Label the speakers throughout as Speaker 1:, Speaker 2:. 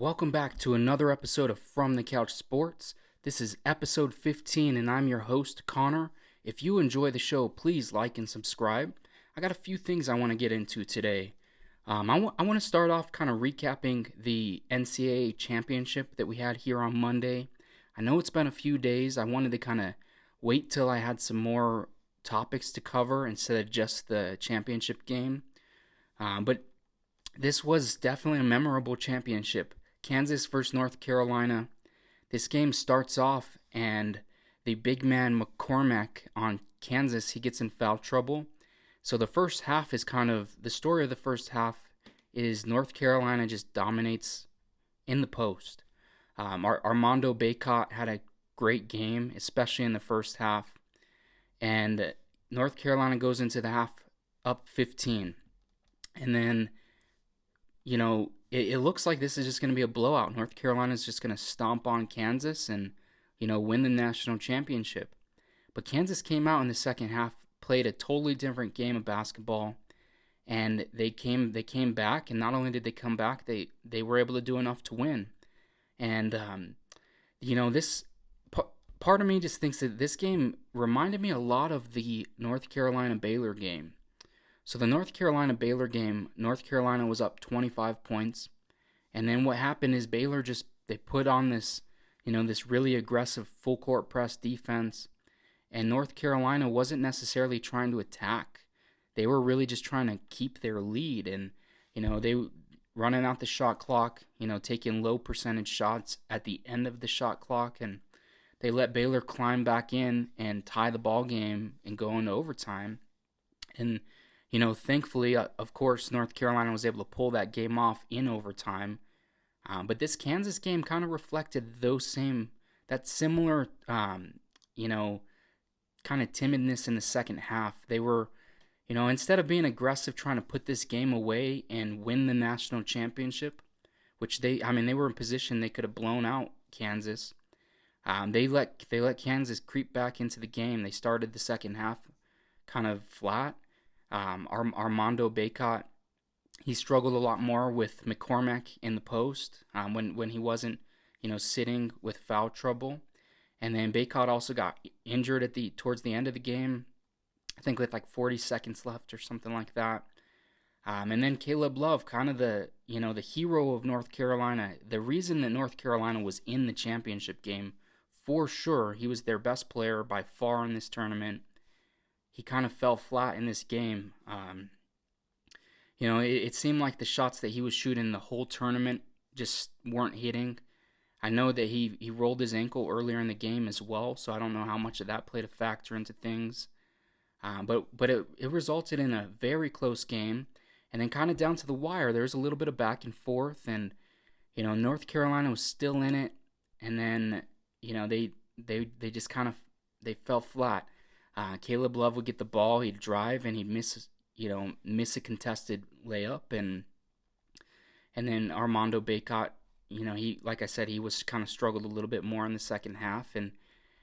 Speaker 1: Welcome back to another episode of From the Couch Sports. This is episode 15 and I'm your host, Connor. If you enjoy the show, please like and subscribe. I got a few things I want to get into today. I want to start off kind of recapping the NCAA championship that we had here on Monday. I know it's been a few days. I wanted to kind of wait till I had some more topics to cover instead of just the championship game. But this was definitely a memorable championship. Kansas versus North Carolina. This game starts off and the big man McCormack on Kansas, he gets in foul trouble. So the first half is kind of, the story of the first half is North Carolina just dominates in the post. Armando Bacot had a great game, especially in the first half. And North Carolina goes into the half up 15. And then, it looks like this is just going to be a blowout. North Carolina is just going to stomp on Kansas and, win the national championship. But Kansas came out in the second half, played a totally different game of basketball, and they came back. And not only did they come back, they were able to do enough to win. And this part of me just thinks that this game reminded me a lot of the North Carolina Baylor game. So the North Carolina-Baylor game, North Carolina was up 25 points. And then what happened is Baylor they put on this, this really aggressive full court press defense. And North Carolina wasn't necessarily trying to attack. They were really just trying to keep their lead. And, they running out the shot clock, taking low percentage shots at the end of the shot clock. And they let Baylor climb back in and tie the ball game and go into overtime. And thankfully, of course, North Carolina was able to pull that game off in overtime. But this Kansas game kind of reflected that similar, kind of timidness in the second half. They were, instead of being aggressive trying to put this game away and win the national championship, which they were in position, they could have blown out Kansas. They let Kansas creep back into the game. They started the second half kind of flat. Armando Bacot, he struggled a lot more with McCormack in the post when he wasn't, sitting with foul trouble. And then Bacot also got injured towards the end of the game, I think with like 40 seconds left or something like that. And then Caleb Love, kind of the hero of North Carolina. The reason that North Carolina was in the championship game, for sure, he was their best player by far in this tournament. He kind of fell flat in this game. It seemed like the shots that he was shooting the whole tournament just weren't hitting. I know that he rolled his ankle earlier in the game as well, so I don't know how much of that played a factor into things. But it resulted in a very close game, and then kind of down to the wire. There was a little bit of back and forth, and North Carolina was still in it, and then they just kind of fell flat. Caleb Love would get the ball, he'd drive, and he'd miss a contested layup, and then Armando Bacot, he, like I said, he was kind of struggled a little bit more in the second half, and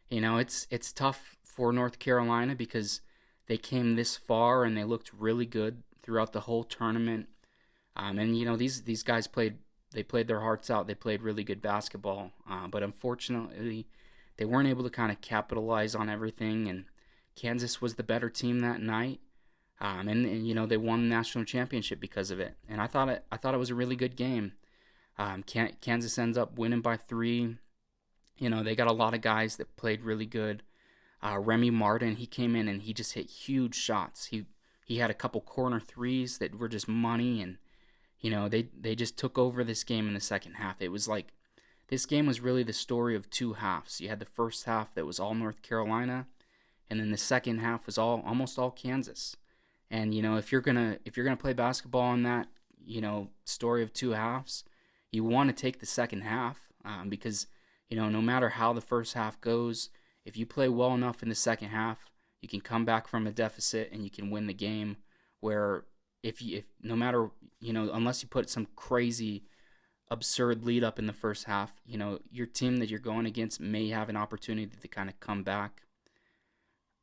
Speaker 1: it's tough for North Carolina because they came this far and they looked really good throughout the whole tournament, and these guys played their hearts out. They played really good basketball, but unfortunately, they weren't able to kind of capitalize on everything, and Kansas was the better team that night, and they won the national championship because of it. And I thought it was a really good game. Kansas ends up winning by 3. They got a lot of guys that played really good. Remy Martin, he came in and he just hit huge shots. He had a couple corner threes that were just money, and they just took over this game in the second half. It was like this game was really the story of two halves. You had the first half that was all North Carolina, and then the second half was almost all Kansas. And if you're gonna play basketball in that story of two halves, you want to take the second half because no matter how the first half goes, if you play well enough in the second half, you can come back from a deficit and you can win the game. Where if no matter unless you put some crazy absurd lead up in the first half, your team that you're going against may have an opportunity to kind of come back.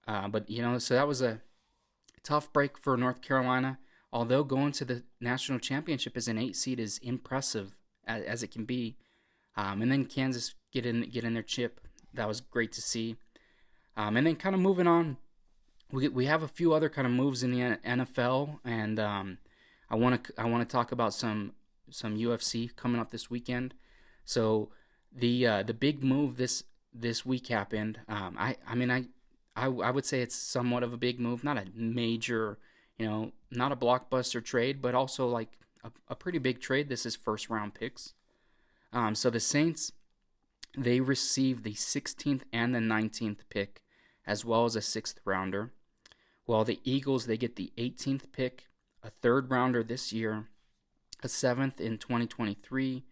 Speaker 1: But so that was a tough break for North Carolina. Although going to the national championship as an 8 seed is impressive as it can be. And then Kansas get in their chip. That was great to see. And then kind of moving on, we have a few other kind of moves in the NFL, and I want to talk about some UFC coming up this weekend. So the big move this week happened. I would say it's somewhat of a big move, not a major, not a blockbuster trade, but also like a pretty big trade. This is first round picks. So the Saints, they received the 16th and the 19th pick, as well as a 6th rounder. While the Eagles, they get the 18th pick, a 3rd rounder this year, a 7th in 2023,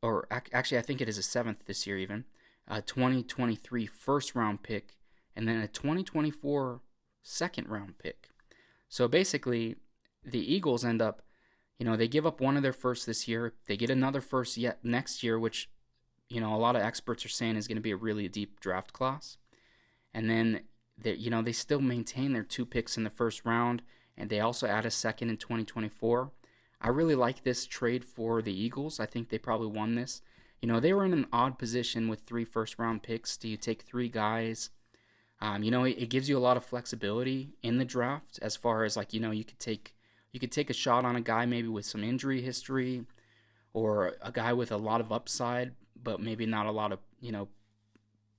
Speaker 1: or actually I think it is a 7th this year even, a 2023 first round pick, and then a 2024 second round pick. So basically, the Eagles end up, they give up one of their firsts this year. They get another first yet next year, which, a lot of experts are saying is going to be a really deep draft class. And then, they still maintain their 2 picks in the first round, and they also add a second in 2024. I really like this trade for the Eagles. I think they probably won this. They were in an odd position with 3 first-round picks. Do you take 3 guys? It gives you a lot of flexibility in the draft as far as you could take a shot on a guy maybe with some injury history, or a guy with a lot of upside, but maybe not a lot of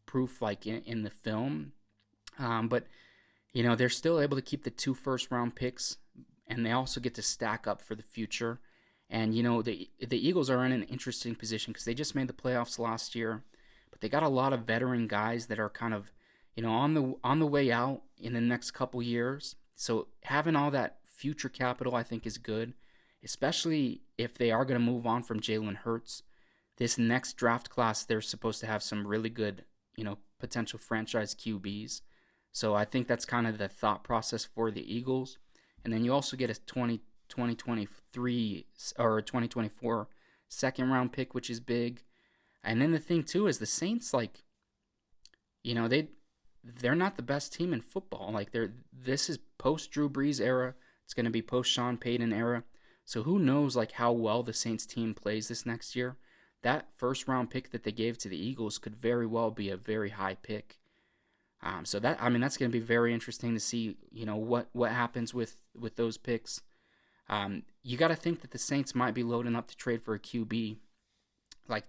Speaker 1: proof like in the film. But they're still able to keep the 2 first-round picks, and they also get to stack up for the future. And the Eagles are in an interesting position because they just made the playoffs last year, but they got a lot of veteran guys that are kind of on the way out in the next couple years. So having all that future capital, I think, is good, especially if they are going to move on from Jalen Hurts. This next draft class, they're supposed to have some really good, potential franchise QBs. So I think that's kind of the thought process for the Eagles. And then you also get a 2023 or 2024 second round pick, which is big. And then the thing too is the Saints, they're not the best team in football. This is post Drew Brees era. It's going to be post Sean Payton era. So who knows how well the Saints team plays this next year. That first round pick that they gave to the Eagles could very well be a very high pick. So that's going to be very interesting to see, what happens with those picks. You got to think that the Saints might be loading up to trade for a QB,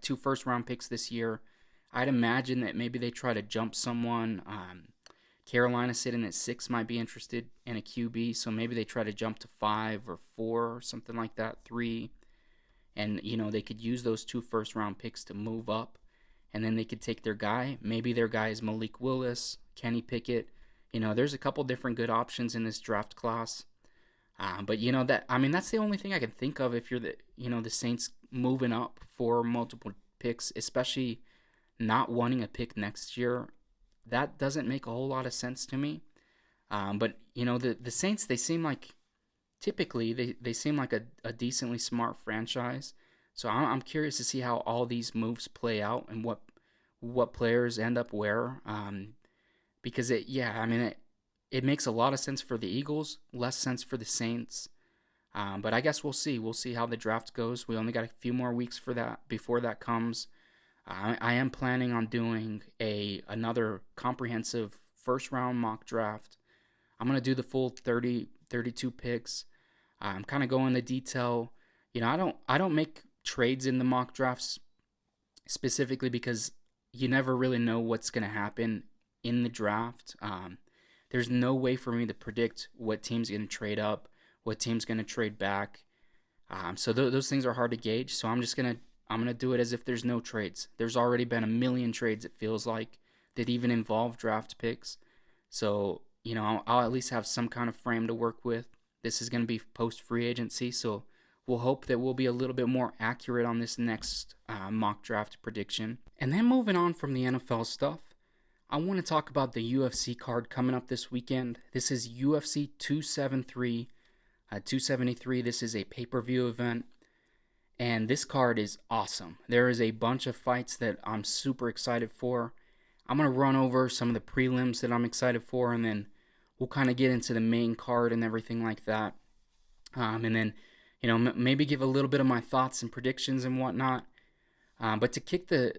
Speaker 1: 2 first round picks this year. I'd imagine that maybe they try to jump someone. Carolina sitting at 6 might be interested in a QB, so maybe they try to jump to 5 or 4 or something like that, 3. And, they could use those 2 first round picks to move up, and then they could take their guy. Maybe their guy is Malik Willis, Kenny Pickett. There's a couple different good options in this draft class. But that's the only thing I can think of if you're the Saints moving up for multiple picks, especially not wanting a pick next year. That doesn't make a whole lot of sense to me. But the Saints, they seem like typically they seem like a decently smart franchise. So I'm curious to see how all these moves play out and what players end up where. Because it makes a lot of sense for the Eagles, less sense for the Saints. But I guess we'll see. We'll see how the draft goes. We only got a few more weeks for that before that comes. I am planning on doing another comprehensive first round mock draft. I'm going to do the full 32 picks. I'm kind of go into detail. I don't make trades in the mock drafts specifically because you never really know what's going to happen in the draft. There's no way for me to predict what team's going to trade up, what team's going to trade back. So those things are hard to gauge. So I'm going to do it as if there's no trades. There's already been a million trades, it feels like, that even involve draft picks. So, I'll at least have some kind of frame to work with. This is going to be post-free agency, so we'll hope that we'll be a little bit more accurate on this next mock draft prediction. And then moving on from the NFL stuff, I want to talk about the UFC card coming up this weekend. This is UFC 273. 273, this is a pay-per-view event. And this card is awesome. There is a bunch of fights that I'm super excited for. I'm going to run over some of the prelims that I'm excited for, and then we'll kind of get into the main card and everything like that. And then, maybe give a little bit of my thoughts and predictions and whatnot. But to kick in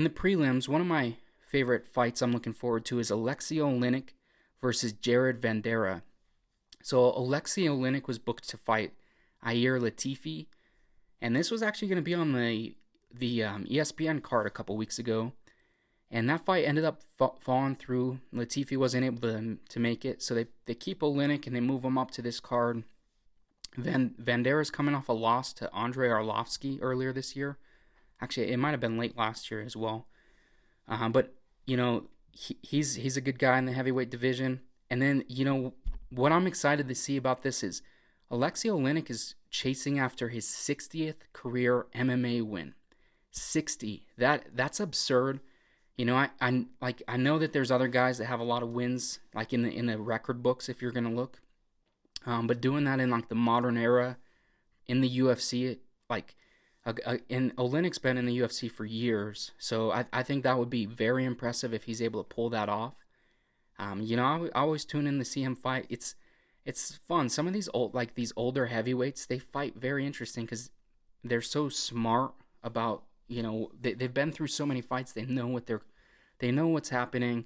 Speaker 1: the prelims, one of my favorite fights I'm looking forward to is Alexei Oleinik versus Jared Vanderaa. So Alexei Oleinik was booked to fight Ilir Latifi, and this was actually going to be on the ESPN card a couple weeks ago. And that fight ended up falling through. Latifi wasn't able to make it, so they keep Oleinik and they move him up to this card. Vanderaa coming off a loss to Andrei Arlovsky earlier this year. Actually, it might have been late last year as well. But he's a good guy in the heavyweight division. And then what I'm excited to see about this is Alexei Oleinik is chasing after his 60th career MMA win. 60. That's absurd. I know that there's other guys that have a lot of wins, like in the record books if you're gonna look. But doing that in like the modern era, in the UFC, and Oleinik's been in the UFC for years, so I think that would be very impressive if he's able to pull that off. I always tune in to see him fight. It's fun. Some of these these older heavyweights, they fight very interesting because they're so smart about they've been through so many fights. They know what's happening,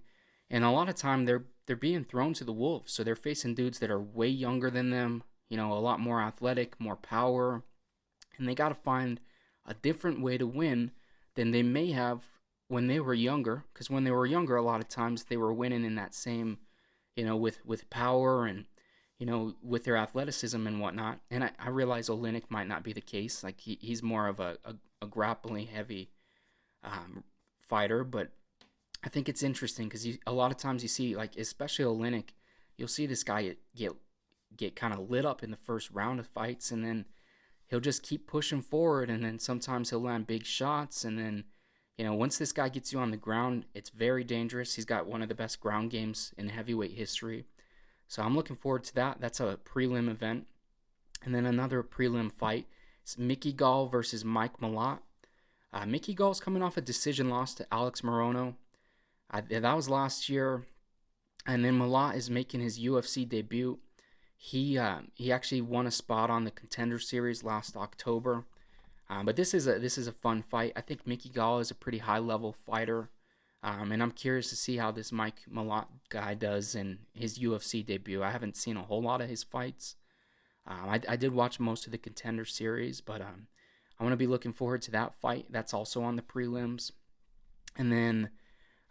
Speaker 1: and a lot of time they're being thrown to the wolves. So they're facing dudes that are way younger than them. A lot more athletic, more power, and they got to find a different way to win than they may have when they were younger. Because when they were younger, a lot of times they were winning in that same, with power and with their athleticism and whatnot. And I realize Oleinik might not be the case. Like he's more of a grappling heavy fighter, but I think it's interesting because a lot of times you see, like especially Oleinik, you'll see this guy get kind of lit up in the first round of fights, and then he'll just keep pushing forward, and then sometimes he'll land big shots, and then once this guy gets you on the ground, it's very dangerous. He's got one of the best ground games in heavyweight history. So I'm looking forward to that. That's a prelim event. And then another prelim fight. It's Mickey Gall versus Mike Malott. Mickey Gall's coming off a decision loss to Alex Morono. That was last year. And then Malott is making his UFC debut. He actually won a spot on the Contender Series last October. But this is a fun fight. I think Mickey Gall is a pretty high-level fighter. And I'm curious to see how this Mike Malott guy does in his UFC debut. I haven't seen a whole lot of his fights. I did watch most of the Contender Series, but I want to be looking forward to that fight. That's also on the prelims. And then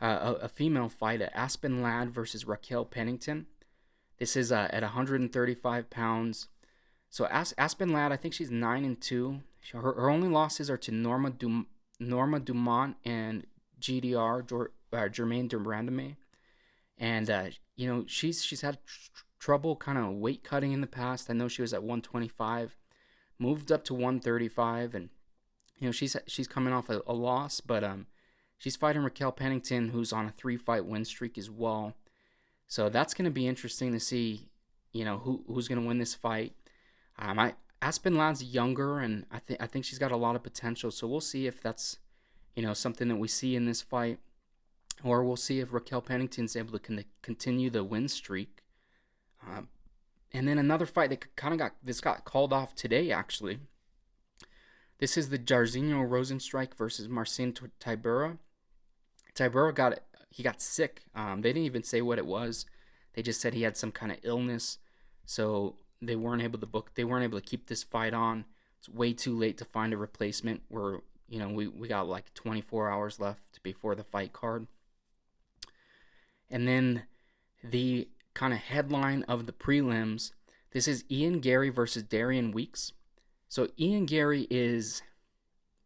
Speaker 1: a female fight, Aspen Ladd versus Raquel Pennington. This is at 135 pounds. So Aspen Ladd, I think she's 9-2. Her only losses are to Norma Dumont and GDR, Jermaine Durandame. And, she's had trouble kind of weight cutting in the past. I know she was at 125, moved up to 135, and, she's coming off a loss, but she's fighting Raquel Pennington, who's on a 3-fight win streak as well. So that's going to be interesting to see, who's going to win this fight. Aspen Ladd's younger, and I think she's got a lot of potential. So we'll see if that's, something that we see in this fight, or we'll see if Raquel Pennington's able to continue the win streak. And then another fight that got called off today, actually. This is the Jairzinho Rozenstruik versus Marcin Tybura. Tybura got sick. They didn't even say what it was. They just said he had some kind of illness, so they weren't able to keep this fight on. It's way too late to find a replacement. We got like 24 hours left before the fight card. And then the kind of headline of the prelims, this is Ian Gary versus Darian Weeks. So Ian Gary he's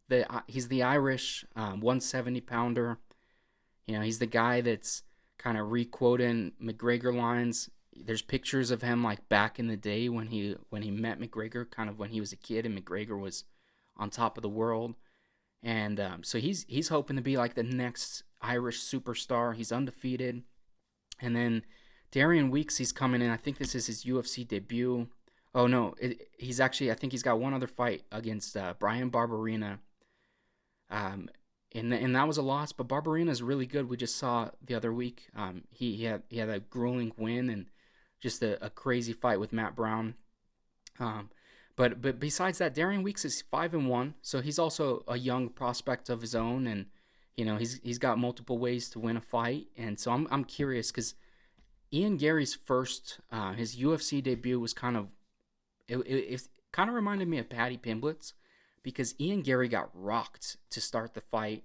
Speaker 1: the Irish 170 pounder. He's the guy that's kind of re-quoting McGregor lines. There's pictures of him like back in the day when he met McGregor, kind of when he was a kid and McGregor was on top of the world. And so he's hoping to be like the next Irish superstar. He's undefeated. And then Darian Weeks, he's coming in. I think this is his UFC debut. Oh no, I think he's got one other fight against Brian Barberena. And that was a loss, but Barberena's really good. We just saw the other week. He had a grueling win and just a crazy fight with Matt Brown. But besides that, Darian Weeks is 5-1, so he's also a young prospect of his own, and he's got multiple ways to win a fight. And so I'm curious because Ian Gary's first his UFC debut was it kind of reminded me of Paddy Pimblett's, because Ian Gary got rocked to start the fight,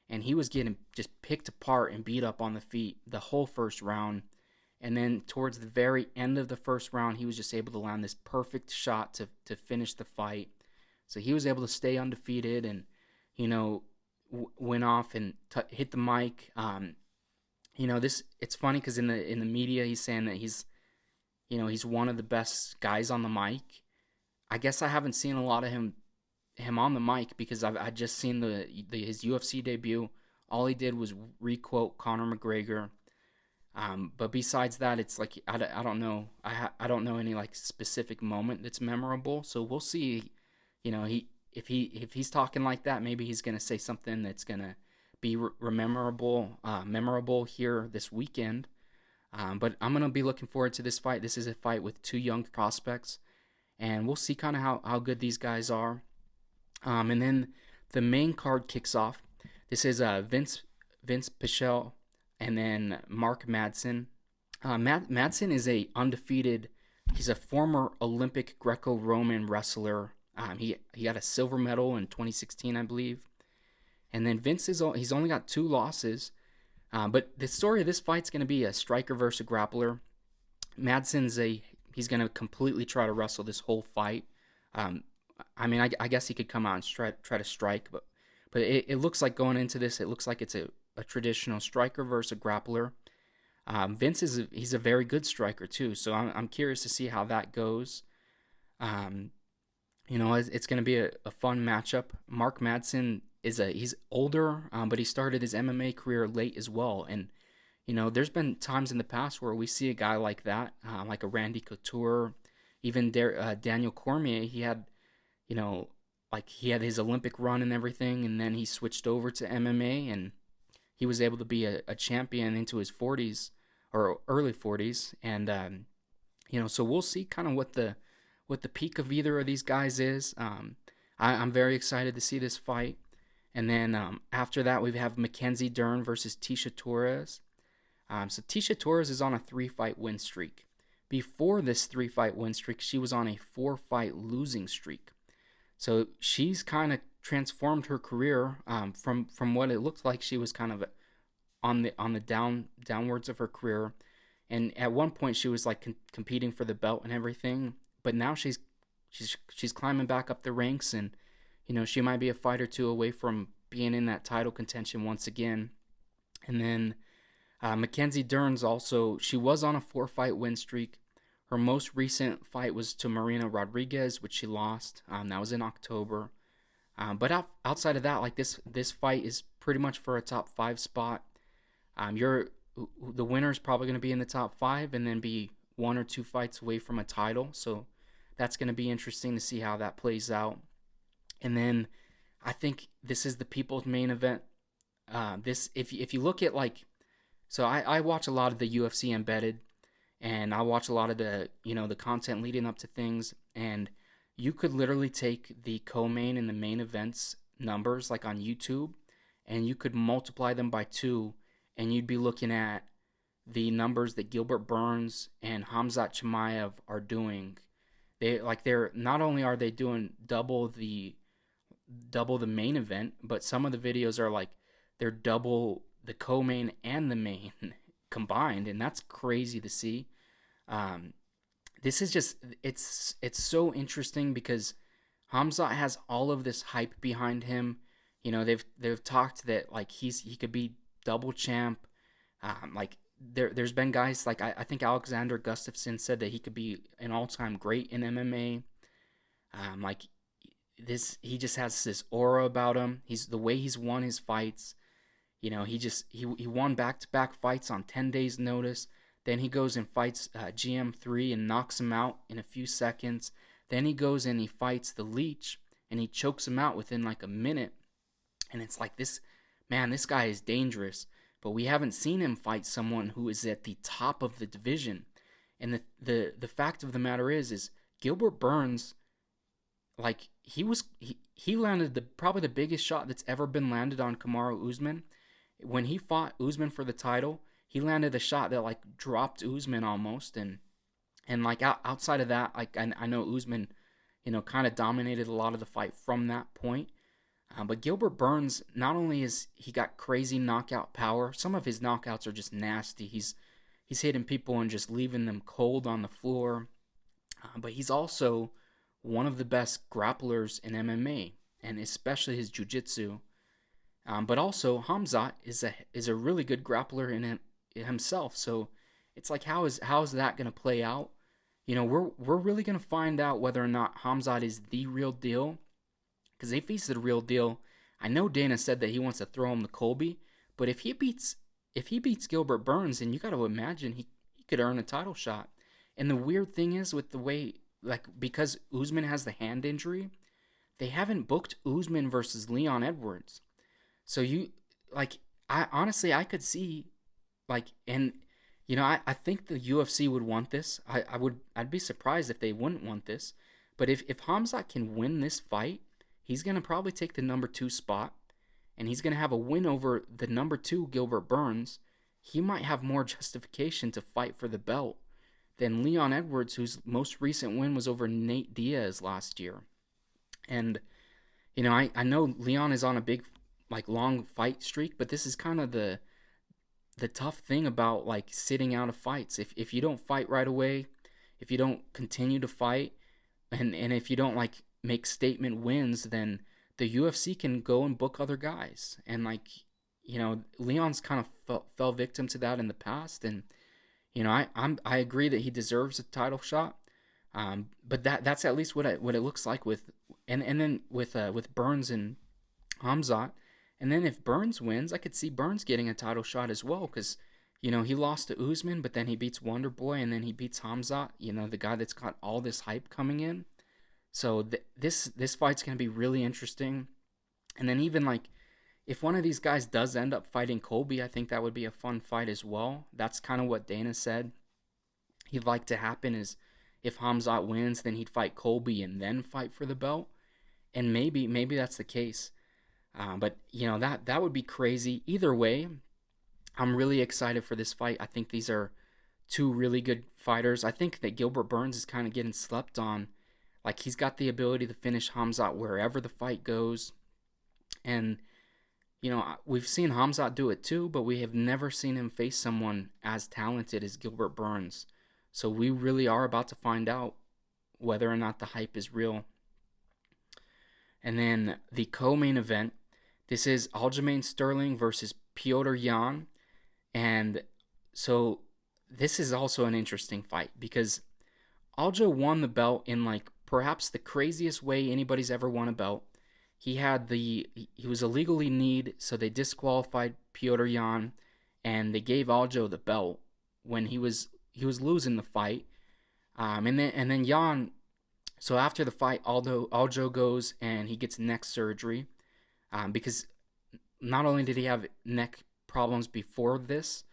Speaker 1: and he was getting just picked apart and beat up on the feet the whole first round. And then towards the very end of the first round, he was just able to land this perfect shot to finish the fight. So he was able to stay undefeated and, went off and hit the mic. It's funny because in the media he's saying that he's one of the best guys on the mic. I guess I haven't seen a lot of him on the mic because I just seen his UFC debut. All he did was requote Conor McGregor. But besides that, it's like I don't know. I don't know any like specific moment that's memorable. So we'll see. If he's talking like that, maybe he's gonna say something that's gonna be memorable here this weekend. But I'm gonna be looking forward to this fight. This is a fight with two young prospects, and we'll see kind of how good these guys are. And then the main card kicks off. This is Vince Pichel and then Mark Madsen. Madsen is he's a former Olympic Greco-Roman wrestler. He got a silver medal in 2016, I believe. And then Vince he's only got 2 losses. But the story of this fight's going to be a striker versus a grappler. Madsen's he's going to completely try to wrestle this whole fight. I guess he could come out and try to strike, but it looks like going into this, it looks like it's a traditional striker versus a grappler. Vince he's a very good striker too, so I'm curious to see how that goes. It's going to be a fun matchup. Mark Madsen he's older, but he started his MMA career late as well, and there's been times in the past where we see a guy like that, like a Randy Couture, even Daniel Cormier. He had he had his Olympic run and everything, and then he switched over to MMA, and he was able to be a champion into his 40s or early 40s. And, so we'll see kind of what the peak of either of these guys is. I'm very excited to see this fight. And then after that, we have Mackenzie Dern versus Tisha Torres. So Tisha Torres is on a 3-fight win streak. Before this 3-fight win streak, she was on a 4-fight losing streak. So she's kind of transformed her career from what it looked like. She was kind of on the downwards of her career, and at one point she was like competing for the belt and everything. But now she's climbing back up the ranks, and she might be a fight or two away from being in that title contention once again. And then Mackenzie Dern's she was on a 4-fight win streak. Her most recent fight was to Marina Rodriguez, which she lost. That was in October. But outside of that, like this fight is pretty much for a top 5 spot. The winner's probably going to be in the top 5 and then be 1 or 2 fights away from a title. So that's going to be interesting to see how that plays out. And then I think this is the people's main event. If you look at so I watch a lot of the UFC Embedded. And I watch a lot of the content leading up to things, and you could literally take the co-main and the main events numbers like on YouTube, and you could multiply them by 2, and you'd be looking at the numbers that Gilbert Burns and Khamzat Chimaev are doing. They're not only are they doing double the main event, but some of the videos are they're double the co-main and the main combined, and that's crazy to see. This is just it's so interesting because Khamzat has all of this hype behind him. They've talked that he could be double champ. There's been guys I think Alexander Gustafsson said that he could be an all-time great in MMA. He just has this aura about him. The way he's won his fights. He won back-to-back fights on 10 days notice. Then he goes and fights GM3 and knocks him out in a few seconds. Then he goes and he fights the Leech and he chokes him out within a minute. And it's this guy is dangerous. But we haven't seen him fight someone who is at the top of the division. And the fact of the matter is Gilbert Burns like he landed probably the biggest shot that's ever been landed on Kamaru Usman. When he fought Usman for the title, he landed a shot that like dropped Usman almost, and like outside of that, like I know Usman, kind of dominated a lot of the fight from that point. But Gilbert Burns, not only is he got crazy knockout power, some of his knockouts are just nasty. He's hitting people and just leaving them cold on the floor. But he's also one of the best grapplers in MMA, and especially his jiu-jitsu. But also Khamzat is a really good grappler in himself. So it's like how is that going to play out? We're really going to find out whether or not Khamzat is the real deal. Because if he's the real deal, I know Dana said that he wants to throw him to Colby, but if he beats Gilbert Burns, then you got to imagine he could earn a title shot. And the weird thing is with the way, like, because Usman has the hand injury, they haven't booked Usman versus Leon Edwards. So I could see, like, and I think the UFC would want this. I'd be surprised if they wouldn't want this. But if Khamzat can win this fight, he's going to probably take the number 2 spot, and he's going to have a win over the number 2 Gilbert Burns. He might have more justification to fight for the belt than Leon Edwards, whose most recent win was over Nate Diaz last year. And, I know Leon is on a big, like, long fight streak, but this is kind of the tough thing about, like, sitting out of fights. If you don't fight right away, if you don't continue to fight, and if you don't, like, make statement wins, then the UFC can go and book other guys. And, like, Leon's kind of fell victim to that in the past. And, I agree that he deserves a title shot. But that's at least what it looks like with Burns and Khamzat. And then if Burns wins, I could see Burns getting a title shot as well, because he lost to Usman, but then he beats Wonder Boy, and then he beats Khamzat, the guy that's got all this hype coming in. So this fight's going to be really interesting. And then even, like, if one of these guys does end up fighting Colby, I think that would be a fun fight as well. That's kind of what Dana said he'd like to happen, is if Khamzat wins, then he'd fight Colby and then fight for the belt. And maybe that's the case. But that would be crazy. Either way, I'm really excited for this fight. I think these are two really good fighters. I think that Gilbert Burns is kind of getting slept on. Like, he's got the ability to finish Khamzat wherever the fight goes. And, we've seen Khamzat do it too, but we have never seen him face someone as talented as Gilbert Burns. So we really are about to find out whether or not the hype is real. And then the co-main event, this is Aljamain Sterling versus Petr Yan. And so this is also an interesting fight, because Aljo won the belt in, like, perhaps the craziest way anybody's ever won a belt. He was illegally kneed, so they disqualified Petr Yan, and they gave Aljo the belt when he was losing the fight. And then Yan, so after the fight, Aljo goes and he gets neck surgery, because not only did he have neck problems before this,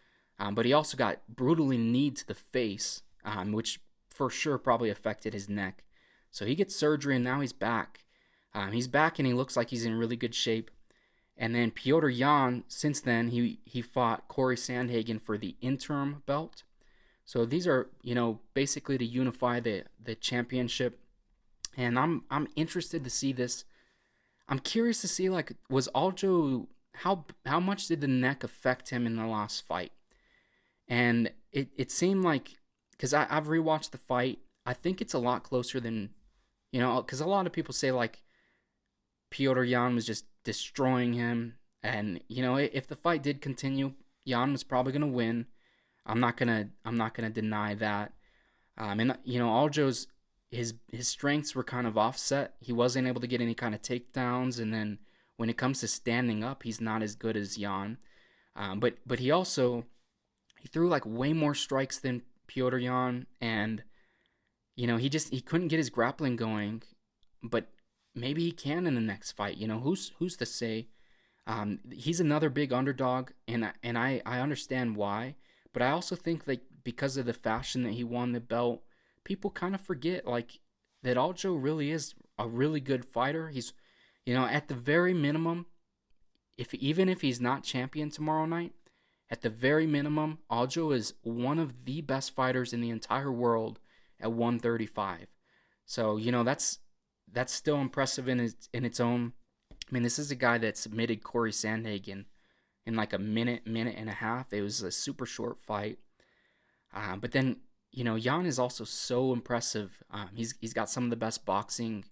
Speaker 1: but he also got brutally kneed to the face, which for sure probably affected his neck. So he gets surgery, and now he's back. He's back, and he looks like he's in really good shape. And then Petr Yan, since then, he fought Corey Sandhagen for the interim belt. So these are, basically to unify the championship. And I'm interested to see this. I'm curious to see, like, was Aljo, how much did the neck affect him in the last fight? And it seemed like, because I've rewatched the fight, I think it's a lot closer than, because a lot of people say, like, Petr Yan was just destroying him. And, if the fight did continue, Yan was probably going to win. I'm not gonna deny that. And, Aljo's, his strengths were kind of offset. He wasn't able to get any kind of takedowns, and then when it comes to standing up, he's not as good as Yan. But he threw, like, way more strikes than Petr Yan, and he couldn't get his grappling going. But maybe he can in the next fight. Who's to say? He's another big underdog, and I understand why. But I also think that because of the fashion that he won the belt, people kind of forget, like, that Aljo really is a really good fighter. He's, at the very minimum, even if he's not champion tomorrow night, at the very minimum, Aljo is one of the best fighters in the entire world at 135. So, that's still impressive in its own. I mean, this is a guy that submitted Corey Sandhagen in like a minute and a half. It was a super short fight. But then, Jan is also so impressive. He's got some of the best boxing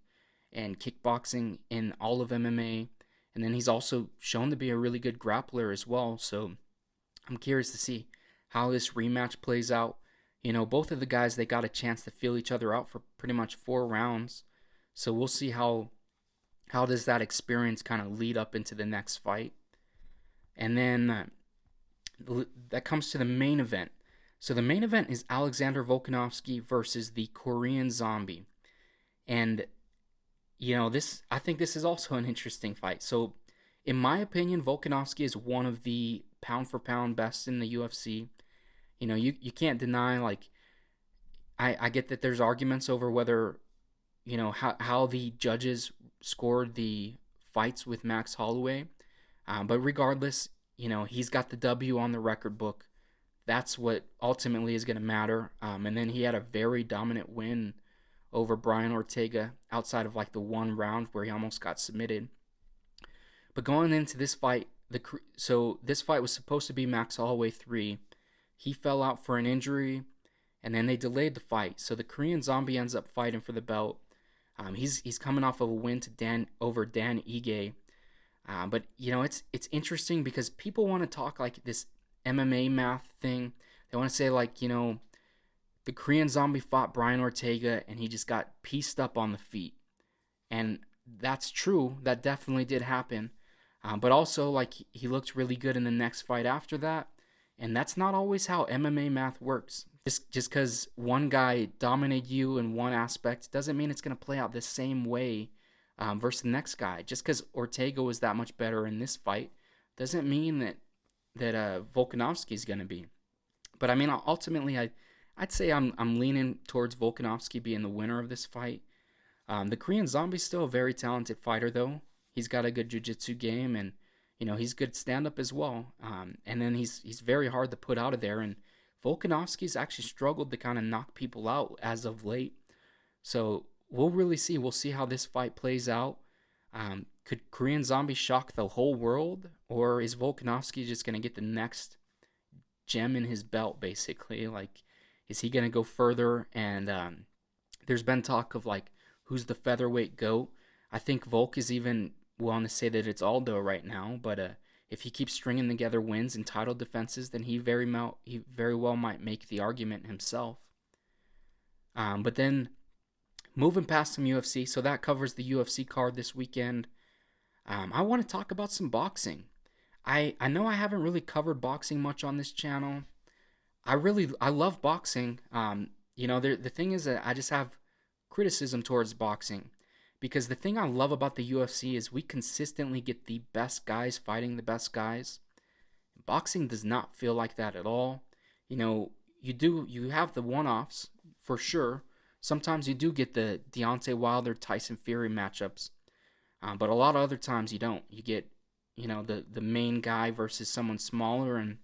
Speaker 1: and kickboxing in all of MMA. And then he's also shown to be a really good grappler as well. So I'm curious to see how this rematch plays out. Both of the guys, they got a chance to feel each other out for pretty much 4 rounds. So we'll see how does that experience kind of lead up into the next fight. And then that comes to the main event. So the main event is Alexander Volkanovski versus the Korean Zombie. And I think this is also an interesting fight. So in my opinion, Volkanovski is one of the pound for pound best in the UFC. You can't deny, like, I get that there's arguments over whether, how the judges scored the fights with Max Holloway. But regardless, he's got the W on the record book. That's what ultimately is going to matter. And then he had a very dominant win over Brian Ortega outside of like the one round where he almost got submitted. But going into this fight, this fight was supposed to be Max Holloway 3. He fell out for an injury, and then they delayed the fight. So the Korean Zombie ends up fighting for the belt. He's coming off of a win over Dan Ige. But it's interesting because people want to talk like this MMA math thing. They want to say like, the Korean Zombie fought Brian Ortega and he just got pieced up on the feet. And that's true. That definitely did happen. But also, like, he looked really good in the next fight after that. And that's not always how MMA math works. Just because one guy dominated you in one aspect doesn't mean it's going to play out the same way versus the next guy. Just because Ortega was that much better in this fight doesn't mean that Volkanovski is going to be. But I mean, ultimately, I'd say I'm leaning towards Volkanovski being the winner of this fight. The Korean Zombie's still a very talented fighter, though. He's got a good jiu-jitsu game, and he's good stand-up as well. And then he's very hard to put out of there. And Volkanovski's actually struggled to kind of knock people out as of late. So we'll really see. We'll see how this fight plays out. Could Korean Zombie shock the whole world, or is Volkanovski just going to get the next gem in his belt, basically? Like, is he going to go further? And there's been talk of, like, who's the featherweight GOAT. I think Volk is even willing to say that it's Aldo right now, but if he keeps stringing together wins and title defenses, then he very well might make the argument himself. But then, moving past some UFC, so that covers the UFC card this weekend. I want to talk about some boxing. I know I haven't really covered boxing much on this channel. I love boxing. The thing is that I just have criticism towards boxing, because the thing I love about the UFC is we consistently get the best guys fighting the best guys. Boxing does not feel like that at all. You have the one-offs for sure. Sometimes you do get the Deontay Wilder, Tyson Fury matchups. But a lot of other times you don't. You get, the main guy versus someone smaller. And,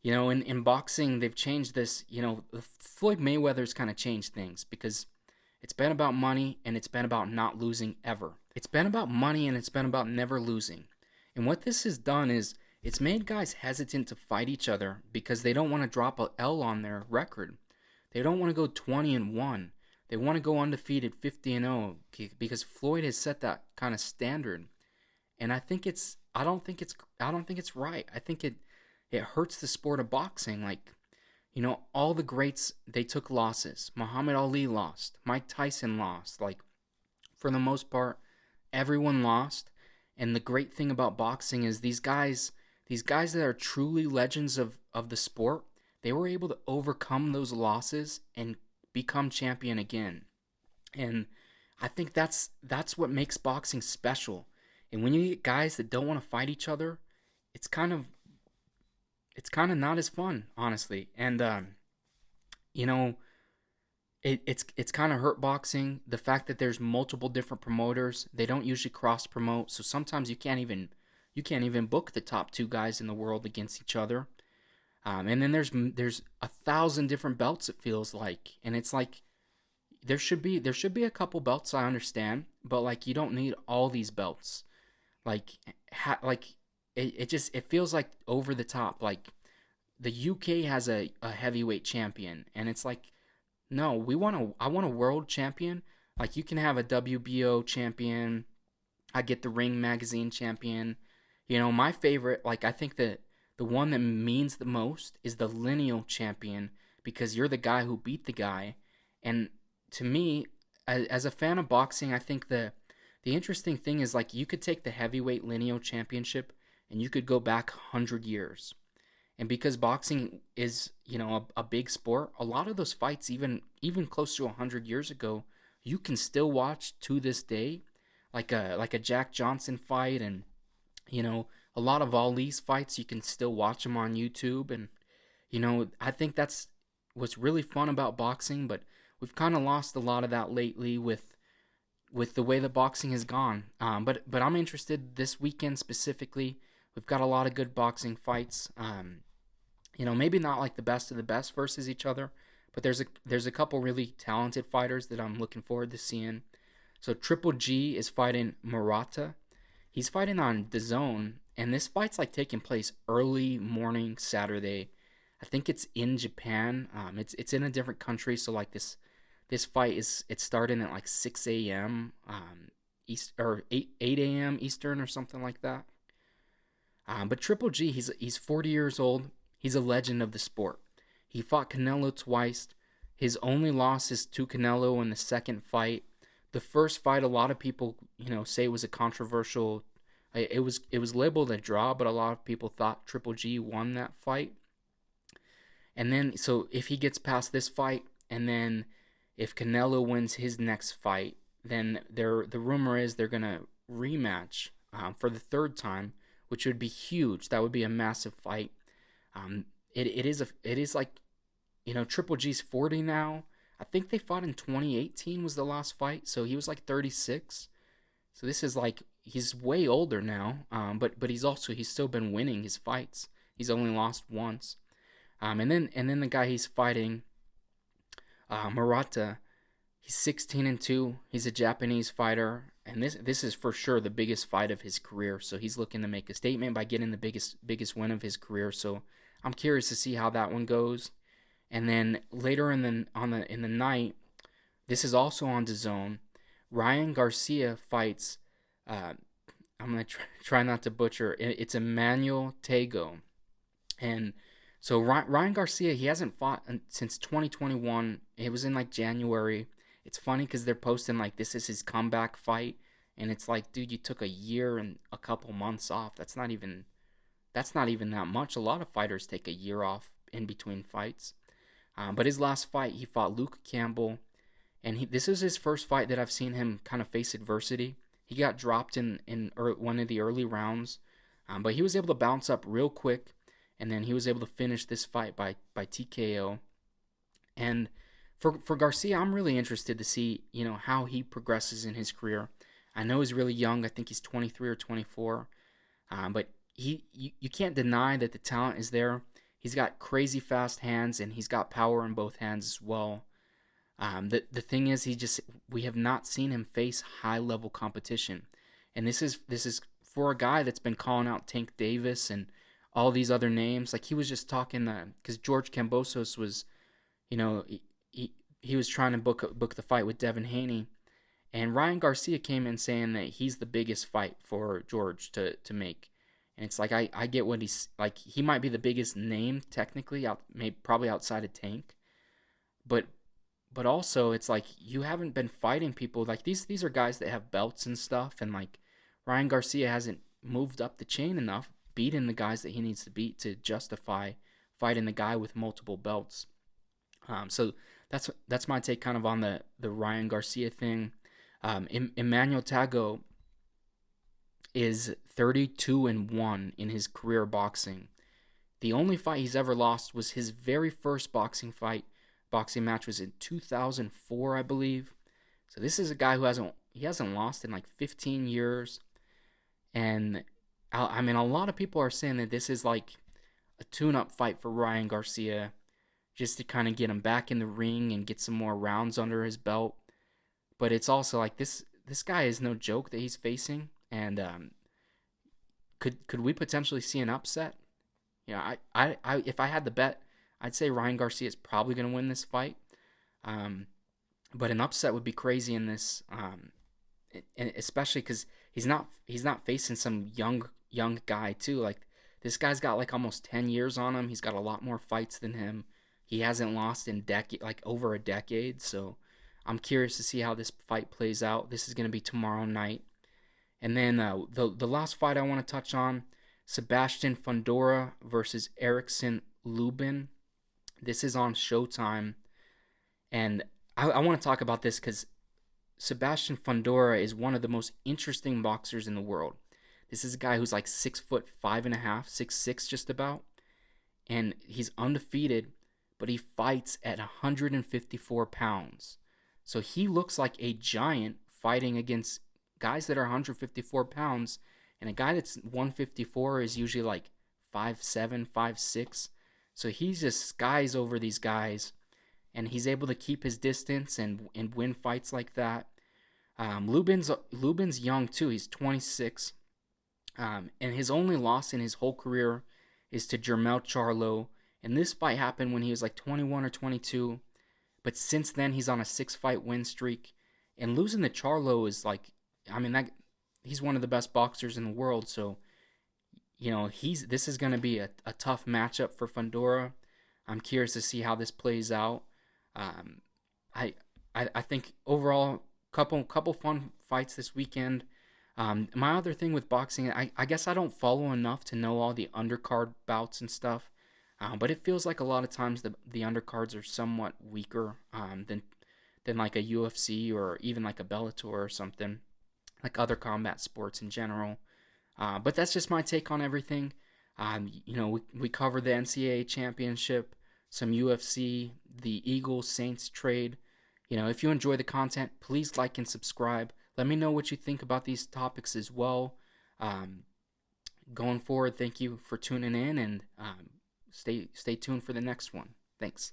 Speaker 1: in boxing, they've changed this. Floyd Mayweather's kind of changed things, because it's been about money and it's been about not losing ever. It's been about money and it's been about never losing. And what this has done is it's made guys hesitant to fight each other because they don't want to drop a L on their record. They don't want to go 20-1. They want to go undefeated 50-0 because Floyd has set that kind of standard. And I don't think it's right. I think it hurts the sport of boxing. Like, all the greats, they took losses. Muhammad Ali lost. Mike Tyson lost. Like, for the most part, everyone lost. And the great thing about boxing is these guys that are truly legends of the sport, they were able to overcome those losses and become champion again. And I think that's what makes boxing special. And when you get guys that don't want to fight each other, it's kind of not as fun, honestly. And It's kind of hurt boxing. The fact that there's multiple different promoters, they don't usually cross promote, so sometimes you can't even book the top two guys in the world against each other. And then there's 1,000 different belts. It feels like, and it's like there should be a couple belts. I understand, but like you don't need all these belts. Like like it feels like over the top. Like the UK has a heavyweight champion, and it's like no, I want a world champion. Like you can have a WBO champion. I get the Ring Magazine champion. My favorite, like I think that the one that means the most is the lineal champion because you're the guy who beat the guy. And to me, as a fan of boxing, I think the interesting thing is like you could take the heavyweight lineal championship and you could go back 100 years. And because boxing is, a big sport, a lot of those fights, even close to 100 years ago, you can still watch to this day, like a Jack Johnson fight, and a lot of Ali's fights. You can still watch them on YouTube, and I think that's what's really fun about boxing. But we've kind of lost a lot of that lately with the way that boxing has gone. But I'm interested this weekend specifically. We've got a lot of good boxing fights. Maybe not like the best of the best versus each other, but there's a couple really talented fighters that I'm looking forward to seeing. So Triple G is fighting Murata. He's fighting on DAZN, and this fight's like taking place early morning Saturday. I think it's in Japan. It's in a different country, so like this fight it's starting at like 6 a.m. East or 8 a.m. Eastern or something like that. But Triple G, he's 40 years old. He's a legend of the sport. He fought Canelo twice. His only loss is to Canelo in the second fight. The first fight, a lot of people, say was a controversial. It was labeled a draw, but a lot of people thought Triple G won that fight. And then, so if he gets past this fight, and then if Canelo wins his next fight, then the rumor is they're gonna rematch for the third time, which would be huge. That would be a massive fight. It is like, Triple G's 40 now. I think they fought in 2018 was the last fight, so he was like 36. So this is like he's way older now. But he's still been winning his fights. He's only lost once. And then the guy he's fighting, Murata, he's 16-2. He's a Japanese fighter, and this is for sure the biggest fight of his career. So he's looking to make a statement by getting the biggest win of his career. So I'm curious to see how that one goes. And then later in the night, this is also on DAZN. Ryan Garcia fights. I'm gonna try not to butcher. It's Emmanuel Tago, and so Ryan Garcia, he hasn't fought since 2021. It was in like January. It's funny because they're posting like this is his comeback fight, and it's like, dude, you took a year and a couple months off. That's not even that much. A lot of fighters take a year off in between fights. But his last fight, he fought Luke Campbell, and this is his first fight that I've seen him kind of face adversity. He got dropped in one of the early rounds, but he was able to bounce up real quick, and then he was able to finish this fight by TKO. And for Garcia, I'm really interested to see how he progresses in his career. I know he's really young. I think he's 23 or 24, but you can't deny that the talent is there. He's got crazy fast hands, and he's got power in both hands as well. The thing is, we have not seen him face high level competition, and this is for a guy that's been calling out Tank Davis and all these other names. Like he was just talking because George Kambosos was, he was trying to book the fight with Devin Haney, and Ryan Garcia came in saying that he's the biggest fight for George to make. And it's like I get what he's like. He might be the biggest name technically, probably outside of Tank, but also it's like you haven't been fighting people like these are guys that have belts and stuff, and like Ryan Garcia hasn't moved up the chain enough, beating the guys that he needs to beat to justify fighting the guy with multiple belts. So that's my take kind of on the Ryan Garcia thing. Emmanuel Tago is 32-1 in his career boxing. The only fight he's ever lost was his very first boxing fight boxing match was in 2004, I believe. So this is a guy who hasn't lost in like 15 years, and I mean a lot of people are saying that this is like a tune-up fight for Ryan Garcia, just to kind of get him back in the ring and get some more rounds under his belt. But it's also like this guy is no joke that he's facing, and could we potentially see an upset? You know, I if I had the bet, I'd say Ryan Garcia is probably going to win this fight. Um, but an upset would be crazy in this, and especially because he's not facing some young guy too. Like this guy's got like almost 10 years on him. He's got a lot more fights than him. He hasn't lost in over a decade. So I'm curious to see how this fight plays out. This is going to be tomorrow night. And then the last fight I want to touch on, Sebastian Fundora versus Erickson Lubin. This is on Showtime. And I want to talk about this because Sebastian Fundora is one of the most interesting boxers in the world. This is a guy who's like 6'5.5", 6'6" just about. And he's undefeated, but he fights at 154 pounds. So he looks like a giant fighting against guys that are 154 pounds, and a guy that's 154 is usually like 5'7", 5'6". So he just skies over these guys, and he's able to keep his distance and win fights like that. Lubin's young too. He's 26, and his only loss in his whole career is to Jermell Charlo. And this fight happened when he was like 21 or 22. But since then, he's on a 6-fight win streak. And losing to Charlo is like, I mean, he's one of the best boxers in the world. So, you know, this is going to be a tough matchup for Fundora. I'm curious to see how this plays out. I think overall, couple fun fights this weekend. My other thing with boxing, I guess I don't follow enough to know all the undercard bouts and stuff. But it feels like a lot of times the undercards are somewhat weaker than like a UFC or even like a Bellator or something, like other combat sports in general. But that's just my take on everything. You know, we covered the NCAA championship, some UFC, the Eagles Saints trade. You know, if you enjoy the content, please like and subscribe. Let me know what you think about these topics as well. Going forward, thank you for tuning in, and stay tuned for the next one. Thanks.